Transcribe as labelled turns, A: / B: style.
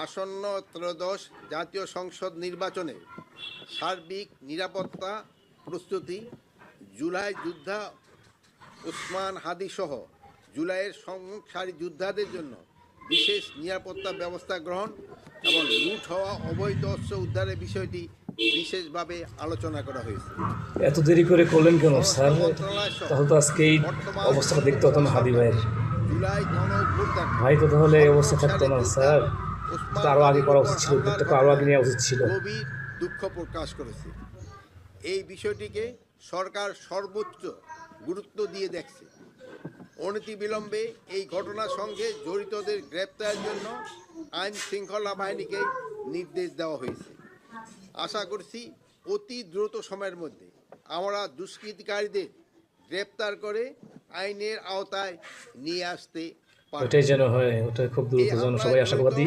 A: আসন্ন ত্রয়োদশ জাতীয় সংসদ নির্বাচনে সার্বিক নিরাপত্তা প্রস্তুতি, জুলাই যোদ্ধা ওসমান হাদিসহ জুলাইয়ের সম্মুখ সারি যোদ্ধাদের জন্য বিশেষ নিরাপত্তা ব্যবস্থা গ্রহণ এবং লুট হওয়া অবৈধ অস্ত্র উদ্ধারের বিষয়টি বিশেষভাবে আলোচনা করা হয়েছে।
B: এত দেরি করে করলেন কেন স্যার? তাহলে তো আজকে এই অবস্থাটা দেখতে হতো না হাদি ভাইয়ের।
A: জুলাই গণঅভ্যুত্থান
B: ভাই তো তাহলে এই অবস্থা থাকতো না স্যার, আরও আগে করা উচিত ছিল, উদ্যোগটা আরও আগে নেওয়া উচিত ছিল।
A: গভীর দুঃখ প্রকাশ করেছে। এই বিষয়টিকে সরকার সর্বোচ্চ গুরুত্ব দিয়ে দেখছে। অনতিবিলম্বে এই ঘটনার সঙ্গে জড়িতদের গ্রেপ্তারের জন্য আইন শৃঙ্খলা বাহিনীকে নির্দেশ দেওয়া হয়েছে। আশা করছি অতি দ্রুত সময়ের মধ্যে আমরা দুষ্কৃতিকারীদের গ্রেপ্তার করে আইনের আওতায় নিয়ে আসতে পারব।
B: ওটাই যেন হয়, ওটা খুব দ্রুত যেন সবাই আশাবাদী।